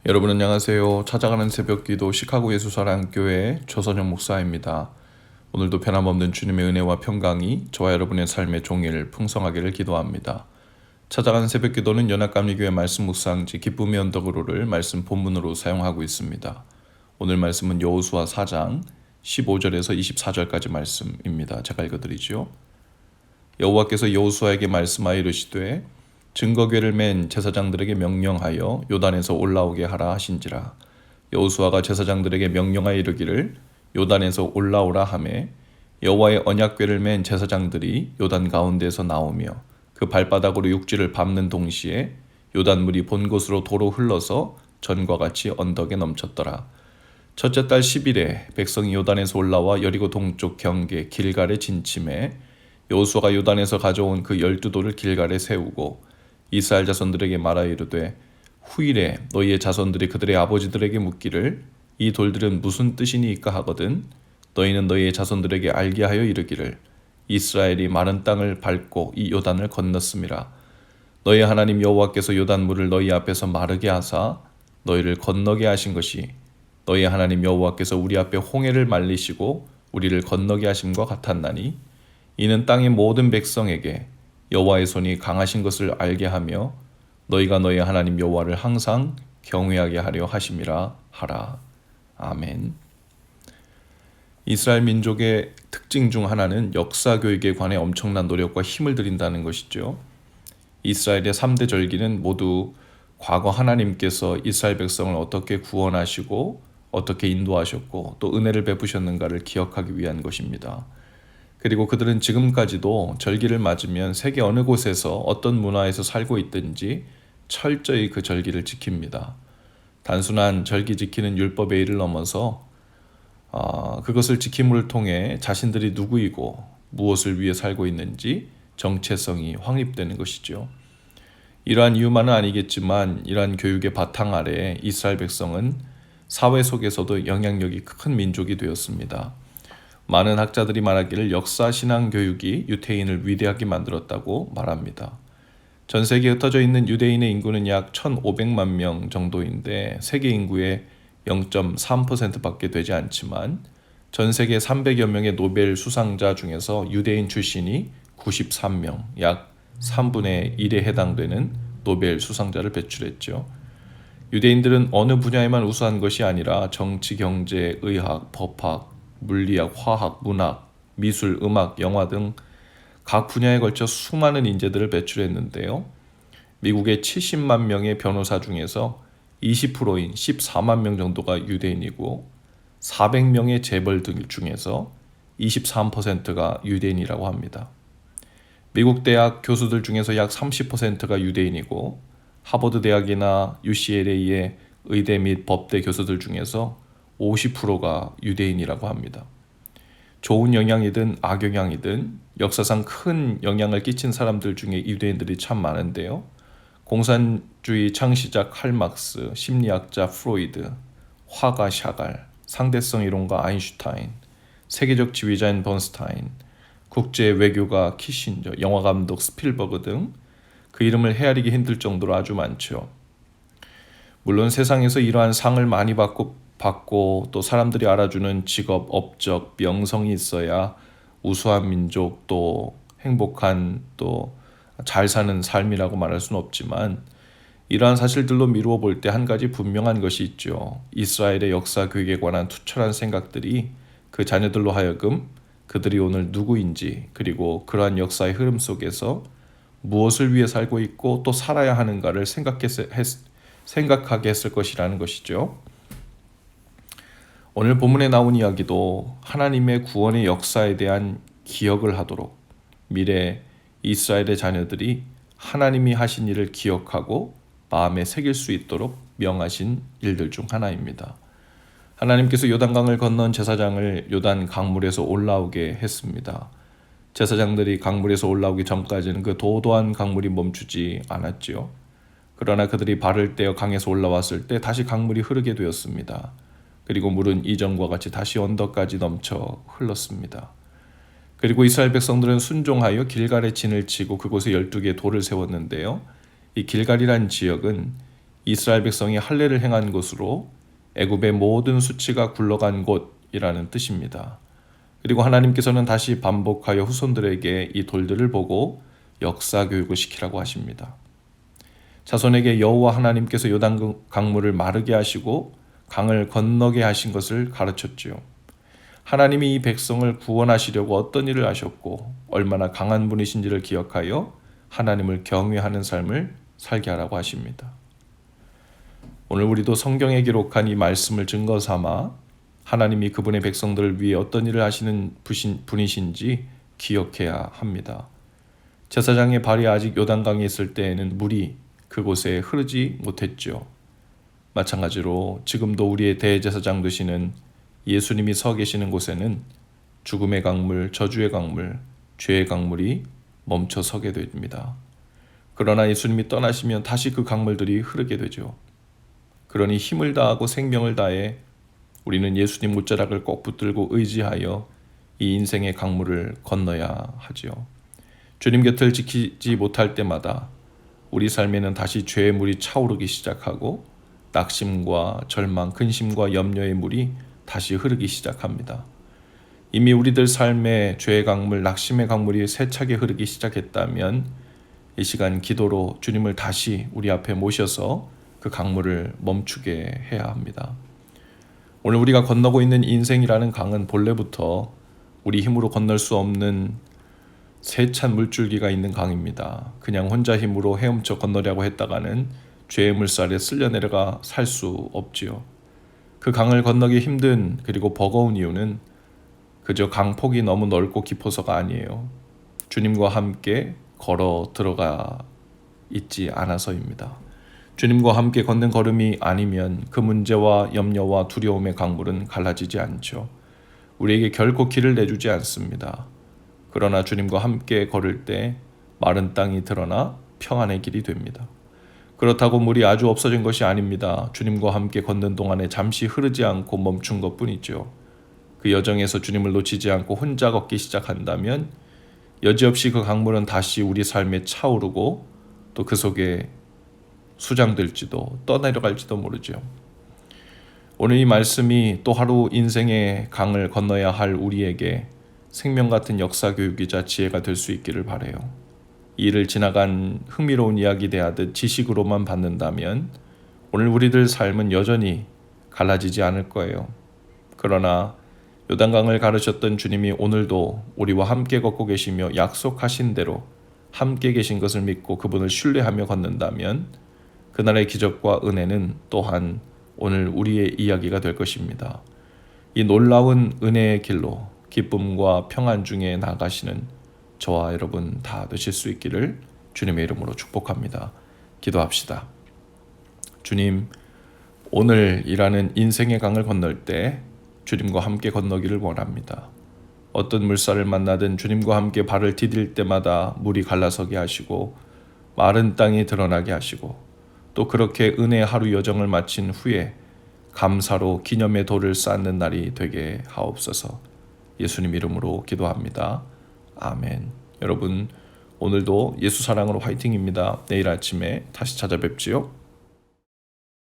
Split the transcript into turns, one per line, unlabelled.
여러분 안녕하세요. 찾아가는 새벽기도 시카고 예수사랑교회 조선영 목사입니다. 오늘도 변함없는 주님의 은혜와 평강이 저와 여러분의 삶의 종일 풍성하기를 기도합니다. 찾아가는 새벽기도는 연합감리교회 말씀 묵상지 기쁨의 언덕으로를 말씀 본문으로 사용하고 있습니다. 오늘 말씀은 여호수아 4장 15절에서 24절까지 말씀입니다. 제가 읽어드리죠. 여호와께서 여호수아에게 말씀하여 이르시되 증거궤를 맨 제사장들에게 명령하여 요단에서 올라오게 하라 하신지라. 여호수아가 제사장들에게 명령하여 이르기를 요단에서 올라오라 하매 여호와의 언약궤를 맨 제사장들이 요단 가운데에서 나오며 그 발바닥으로 육지를 밟는 동시에 요단물이 본 곳으로 도로 흘러서 전과 같이 언덕에 넘쳤더라. 첫째 달 10일에 백성이 요단에서 올라와 여리고 동쪽 경계 길갈에 진침해 여호수아가 요단에서 가져온 그 12돌을 길갈에 세우고 이스라엘 자손들에게 말하여 이르되 후일에 너희의 자손들이 그들의 아버지들에게 묻기를 이 돌들은 무슨 뜻이니이까 하거든 너희는 너희의 자손들에게 알게 하여 이르기를 이스라엘이 마른 땅을 밟고 이 요단을 건넜음이라. 너희 하나님 여호와께서 요단물을 너희 앞에서 마르게 하사 너희를 건너게 하신 것이 너희 하나님 여호와께서 우리 앞에 홍해를 말리시고 우리를 건너게 하심과 같았나니 이는 땅의 모든 백성에게 여호와의 손이 강하신 것을 알게 하며 너희가 너희 하나님 여호와를 항상 경외하게 하려 하심이라 하라. 아멘. 이스라엘 민족의 특징 중 하나는 역사 교육에 관해 엄청난 노력과 힘을 들인다는 것이죠. 이스라엘의 3대 절기는 모두 과거 하나님께서 이스라엘 백성을 어떻게 구원하시고 어떻게 인도하셨고 또 은혜를 베푸셨는가를 기억하기 위한 것입니다. 그리고 그들은 지금까지도 절기를 맞으면 세계 어느 곳에서 어떤 문화에서 살고 있든지 철저히 그 절기를 지킵니다. 단순한 절기 지키는 율법의 일을 넘어서 그것을 지킴을 통해 자신들이 누구이고 무엇을 위해 살고 있는지 정체성이 확립되는 것이죠. 이러한 이유만은 아니겠지만 이러한 교육의 바탕 아래 이스라엘 백성은 사회 속에서도 영향력이 큰 민족이 되었습니다. 많은 학자들이 말하기를 역사 신앙 교육이 유대인을 위대하게 만들었다고 말합니다. 전 세계에 흩어져 있는 유대인의 인구는 약 1,500만 명 정도인데 세계 인구의 0.3%밖에 되지 않지만 전 세계 300여 명의 노벨 수상자 중에서 유대인 출신이 93명, 약 3분의 1에 해당되는 노벨 수상자를 배출했죠. 유대인들은 어느 분야에만 우수한 것이 아니라 정치, 경제, 의학, 법학, 물리학, 화학, 문학, 미술, 음악, 영화 등 각 분야에 걸쳐 수많은 인재들을 배출했는데요. 미국의 70만 명의 변호사 중에서 20%인 14만 명 정도가 유대인이고 400명의 재벌들 중에서 23%가 유대인이라고 합니다. 미국 대학 교수들 중에서 약 30%가 유대인이고 하버드 대학이나 UCLA의 의대 및 법대 교수들 중에서 50%가 유대인이라고 합니다. 좋은 영향이든 악영향이든 역사상 큰 영향을 끼친 사람들 중에 유대인들이 참 많은데요. 공산주의 창시자 칼 막스, 심리학자 프로이드, 화가 샤갈, 상대성 이론가 아인슈타인, 세계적 지휘자인 번스타인, 국제 외교가 키신저, 영화감독 스필버그 등 그 이름을 헤아리기 힘들 정도로 아주 많죠. 물론 세상에서 이러한 상을 많이 받고 또 사람들이 알아주는 직업, 업적, 명성이 있어야 우수한 민족 또 행복한 또 잘 사는 삶이라고 말할 수는 없지만 이러한 사실들로 미루어 볼 때 한 가지 분명한 것이 있죠. 이스라엘의 역사 교육에 관한 투철한 생각들이 그 자녀들로 하여금 그들이 오늘 누구인지 그리고 그러한 역사의 흐름 속에서 무엇을 위해 살고 있고 또 살아야 하는가를 생각하게 했을 것이라는 것이죠. 오늘 본문에 나온 이야기도 하나님의 구원의 역사에 대한 기억을 하도록 미래 이스라엘의 자녀들이 하나님이 하신 일을 기억하고 마음에 새길 수 있도록 명하신 일들 중 하나입니다. 하나님께서 요단강을 건넌 제사장을 요단 강물에서 올라오게 했습니다. 제사장들이 강물에서 올라오기 전까지는 그 도도한 강물이 멈추지 않았지요. 그러나 그들이 발을 떼어 강에서 올라왔을 때 다시 강물이 흐르게 되었습니다. 그리고 물은 이전과 같이 다시 언덕까지 넘쳐 흘렀습니다. 그리고 이스라엘 백성들은 순종하여 길갈에 진을 치고 그곳에 12개의 돌을 세웠는데요. 이 길갈이란 지역은 이스라엘 백성이 할례를 행한 곳으로 애굽의 모든 수치가 굴러간 곳이라는 뜻입니다. 그리고 하나님께서는 다시 반복하여 후손들에게 이 돌들을 보고 역사 교육을 시키라고 하십니다. 자손에게 여호와 하나님께서 요단 강물을 마르게 하시고 강을 건너게 하신 것을 가르쳤지요. 하나님이 이 백성을 구원하시려고 어떤 일을 하셨고 얼마나 강한 분이신지를 기억하여 하나님을 경외하는 삶을 살게 하라고 하십니다. 오늘 우리도 성경에 기록한 이 말씀을 증거 삼아 하나님이 그분의 백성들을 위해 어떤 일을 하시는 분이신지 기억해야 합니다. 제사장의 발이 아직 요단강에 있을 때에는 물이 그곳에 흐르지 못했죠. 마찬가지로 지금도 우리의 대제사장 되시는 예수님이 서 계시는 곳에는 죽음의 강물, 저주의 강물, 죄의 강물이 멈춰 서게 됩니다. 그러나 예수님이 떠나시면 다시 그 강물들이 흐르게 되죠. 그러니 힘을 다하고 생명을 다해 우리는 예수님 못자락을 꼭 붙들고 의지하여 이 인생의 강물을 건너야 하지요. 주님 곁을 지키지 못할 때마다 우리 삶에는 다시 죄의 물이 차오르기 시작하고 낙심과 절망, 근심과 염려의 물이 다시 흐르기 시작합니다. 이미 우리들 삶에 죄의 강물, 낙심의 강물이 세차게 흐르기 시작했다면 이 시간 기도로 주님을 다시 우리 앞에 모셔서 그 강물을 멈추게 해야 합니다. 오늘 우리가 건너고 있는 인생이라는 강은 본래부터 우리 힘으로 건널 수 없는 세찬 물줄기가 있는 강입니다. 그냥 혼자 힘으로 헤엄쳐 건너려고 했다가는 죄의 물살에 쓸려 내려가 살 수 없지요. 그 강을 건너기 힘든 그리고 버거운 이유는 그저 강폭이 너무 넓고 깊어서가 아니에요. 주님과 함께 걸어 들어가 있지 않아서입니다. 주님과 함께 걷는 걸음이 아니면 그 문제와 염려와 두려움의 강물은 갈라지지 않죠. 우리에게 결코 길을 내주지 않습니다. 그러나 주님과 함께 걸을 때 마른 땅이 드러나 평안의 길이 됩니다. 그렇다고 물이 아주 없어진 것이 아닙니다. 주님과 함께 걷는 동안에 잠시 흐르지 않고 멈춘 것뿐이죠. 그 여정에서 주님을 놓치지 않고 혼자 걷기 시작한다면 여지없이 그 강물은 다시 우리 삶에 차오르고 또 그 속에 수장될지도 떠내려갈지도 모르죠. 오늘 이 말씀이 또 하루 인생의 강을 건너야 할 우리에게 생명 같은 역사 교육이자 지혜가 될 수 있기를 바라요. 이 일을 지나간 흥미로운 이야기 대하듯 지식으로만 받는다면 오늘 우리들 삶은 여전히 갈라지지 않을 거예요. 그러나 요단강을 가르쳤던 주님이 오늘도 우리와 함께 걷고 계시며 약속하신 대로 함께 계신 것을 믿고 그분을 신뢰하며 걷는다면 그날의 기적과 은혜는 또한 오늘 우리의 이야기가 될 것입니다. 이 놀라운 은혜의 길로 기쁨과 평안 중에 나가시는 저와 여러분 다 되실 수 있기를 주님의 이름으로 축복합니다. 기도합시다. 주님, 오늘이라는 인생의 강을 건널 때 주님과 함께 건너기를 원합니다. 어떤 물살을 만나든 주님과 함께 발을 디딜 때마다 물이 갈라서게 하시고 마른 땅이 드러나게 하시고 또 그렇게 은혜의 하루 여정을 마친 후에 감사로 기념의 돌을 쌓는 날이 되게 하옵소서. 예수님 이름으로 기도합니다. 아멘. 여러분 오늘도 예수 사랑으로 화이팅입니다. 내일 아침에 다시 찾아뵙지요.